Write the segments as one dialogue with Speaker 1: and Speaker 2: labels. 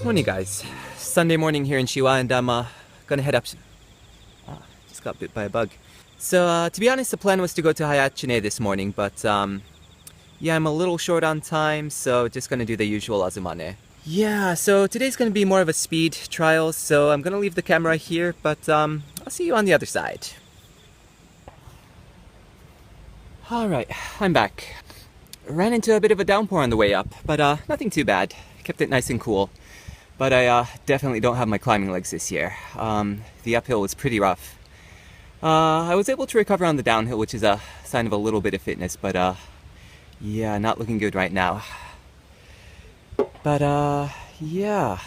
Speaker 1: Morning, guys. Sunday morning here in Shiwa, and I'm gonna head up. Just got bit by a bug. So to be honest, the plan was to go to Hayachine this morning, but yeah, I'm a little short on time, so just gonna do the usual Azumane. Yeah, so today's gonna be more of a speed trial, so I'm gonna leave the camera here, but I'll see you on the other side. Alright, I'm back. Ran into a bit of a downpour on the way up, but nothing too bad. Kept it nice and cool. But I definitely don't have my climbing legs this year. The uphill was pretty rough. I was able to recover on the downhill, which is a sign of a little bit of fitness, but yeah, not looking good right now. But yeah,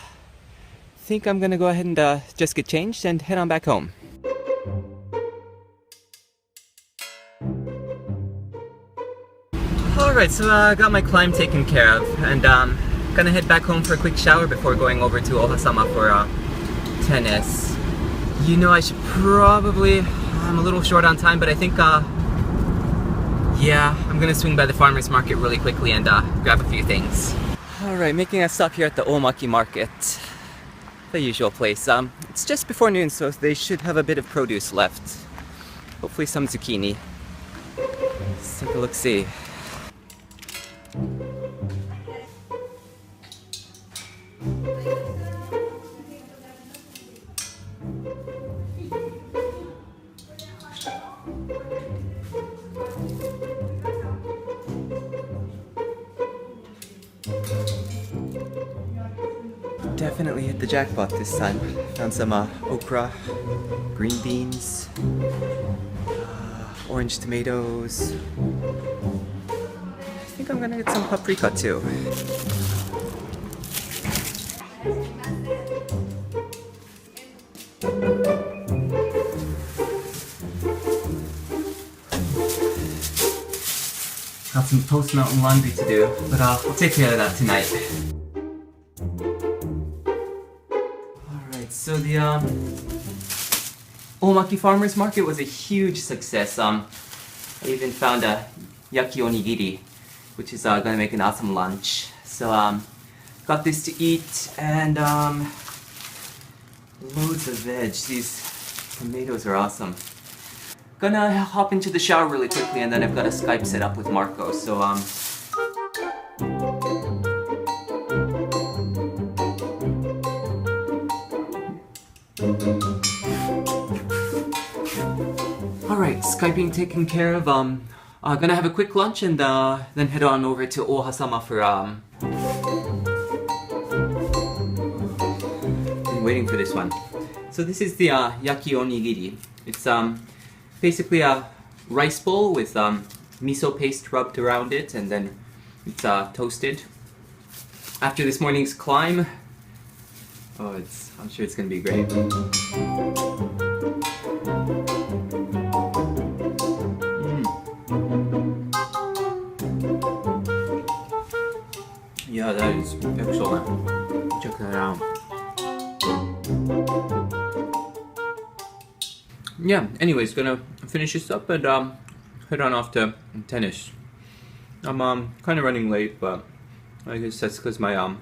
Speaker 1: think I'm gonna go ahead and just get changed and head on back home. Alright, so I got my climb taken care of, and gonna head back home for a quick shower before going over to Ohasama for tennis. You know, I should probably, I'm a little short on time, but I think yeah, I'm gonna swing by the farmer's market really quickly and grab a few things. Alright, making a stop here at the Omaki market, the usual place. It's just before noon, so they should have a bit of produce left. Hopefully some zucchini. Let's take a look-see. Definitely hit the jackpot this time. Found some okra, green beans, orange tomatoes. I think I'm gonna get some paprika too. Got some post-mountain laundry to do, but I'll take care of that tonight. Alright, so the Omaki Farmers Market was a huge success. I even found a yaki onigiri, which is gonna make an awesome lunch. So got this to eat, and loads of veg. These tomatoes are awesome. Gonna hop into the shower really quickly, and then I've got a Skype set up with Marco, so alright, Skyping taken care of. Gonna have a quick lunch and then head on over to Ohasama for been waiting for this one. So this is the yaki onigiri. It's basically a rice bowl with miso paste rubbed around it, and then it's toasted. After this morning's climb, I'm sure it's gonna be great. Yeah, that is excellent. Check that out. Yeah, anyways, gonna finish this up and head on off to tennis. I'm kind of running late, but I guess that's because my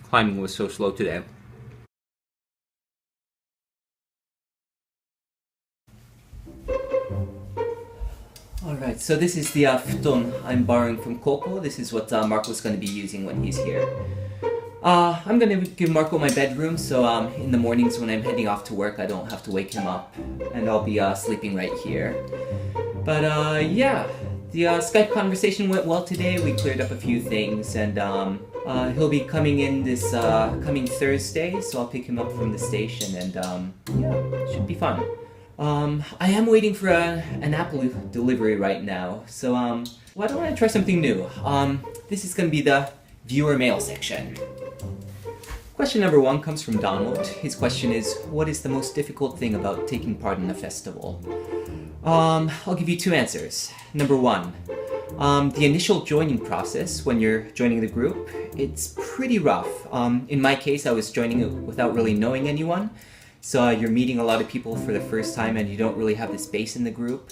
Speaker 1: climbing was so slow today. Alright, so this is the futon I'm borrowing from Coco. This is what Marco's going to be using when he's here. I'm going to give Marco my bedroom, so in the mornings when I'm heading off to work I don't have to wake him up, and I'll be sleeping right here. But yeah, the Skype conversation went well today. We cleared up a few things, and he'll be coming in this coming Thursday, so I'll pick him up from the station, and yeah, it should be fun. I am waiting for an Apple delivery right now, so why don't I try something new? This is going to be the viewer mail section. Question number 1 comes from Donald. His question is, what is the most difficult thing about taking part in a festival? I'll give you 2 answers. Number 1, the initial joining process when you're joining the group, it's pretty rough. In my case, I was joining it without really knowing anyone. So you're meeting a lot of people for the first time and you don't really have the space in the group.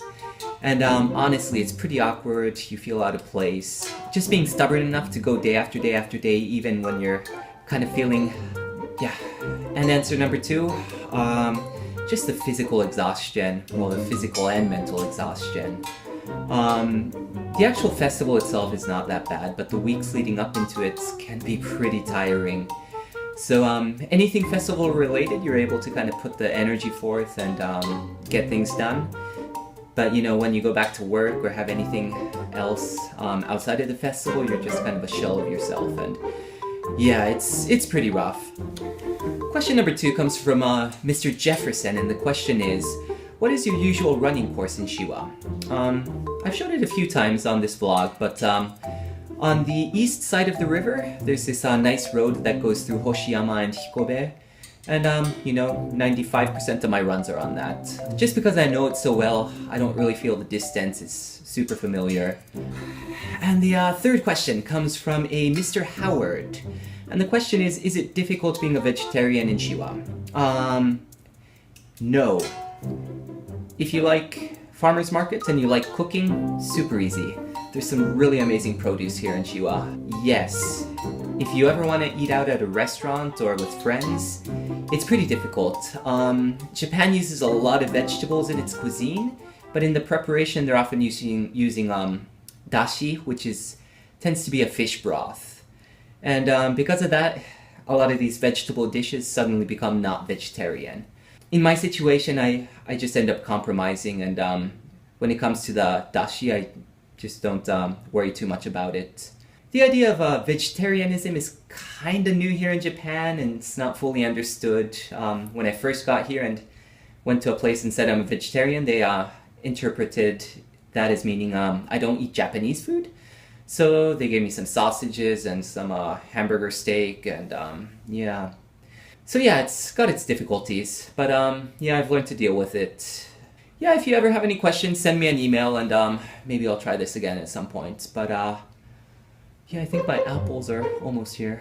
Speaker 1: And honestly, it's pretty awkward. You feel out of place. Just being stubborn enough to go day after day after day, even when you're kind of feeling Yeah. And answer number 2, just the physical exhaustion. Well, the physical and mental exhaustion. The actual festival itself is not that bad, but the weeks leading up into it can be pretty tiring. So anything festival related, you're able to kind of put the energy forth and get things done. But you know, when you go back to work or have anything else outside of the festival, you're just kind of a shell of yourself, and yeah, it's pretty rough. Question number 2 comes from Mr. Jefferson, and the question is, what is your usual running course in Shiwa? I've shown it a few times on this vlog, but on the east side of the river, there's this nice road that goes through Hoshiyama and Hikobe. And, you know, 95% of my runs are on that. Just because I know it so well, I don't really feel the distance is super familiar. And the third question comes from a Mr. Howard. And the question is it difficult being a vegetarian in Shiwa? No. If you like farmers markets and you like cooking, super easy. There's some really amazing produce here in Shiwa. Yes. If you ever want to eat out at a restaurant or with friends, it's pretty difficult. Japan uses a lot of vegetables in its cuisine, but in the preparation they're often using dashi, which tends to be a fish broth. And because of that, a lot of these vegetable dishes suddenly become not vegetarian. In my situation, I just end up compromising, and when it comes to the dashi, I just don't worry too much about it. The idea of vegetarianism is kind of new here in Japan, and it's not fully understood. When I first got here and went to a place and said I'm a vegetarian, they interpreted that as meaning I don't eat Japanese food. So they gave me some sausages and some hamburger steak, and yeah. So yeah, it's got its difficulties, but yeah, I've learned to deal with it. Yeah, if you ever have any questions, send me an email, and maybe I'll try this again at some point. But yeah, I think my apples are almost here.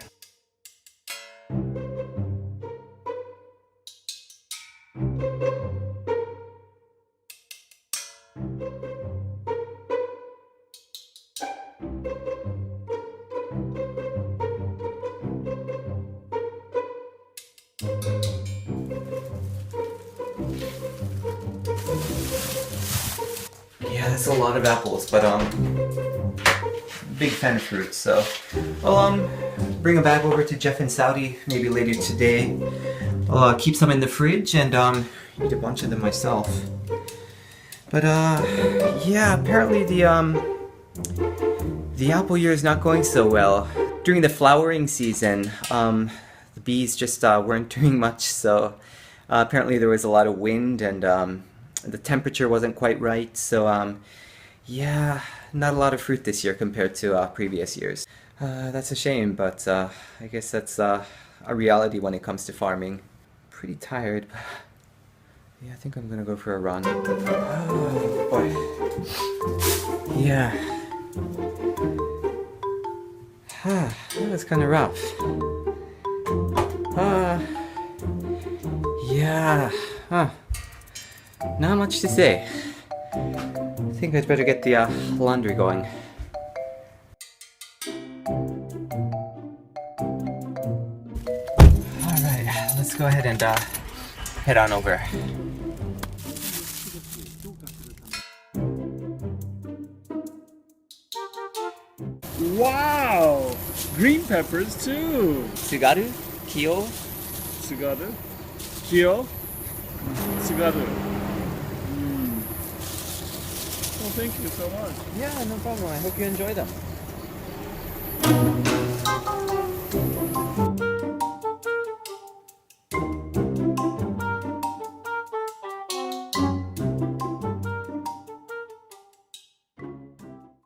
Speaker 1: Yeah, that's a lot of apples, but big fan of fruits, so I'll bring a bag over to Jeff and Saudi maybe later today. I'll keep some in the fridge and eat a bunch of them myself. But yeah, apparently the apple year is not going so well. During the flowering season, the bees just weren't doing much, so apparently there was a lot of wind, and the temperature wasn't quite right, so yeah, not a lot of fruit this year compared to previous years. That's a shame, but I guess that's a reality when it comes to farming. Pretty tired, but yeah, I think I'm gonna go for a run. Oh boy. Yeah. That was kind of rough. Yeah. Not much to say. I think I'd better get the laundry going. Alright, let's go ahead and head on over.
Speaker 2: Wow! Green peppers too!
Speaker 1: Tsugaru? Kyo?
Speaker 2: Tsugaru? Kyo? Tsugaru. Well, thank you so much.
Speaker 1: Yeah, no problem. I hope you enjoy them.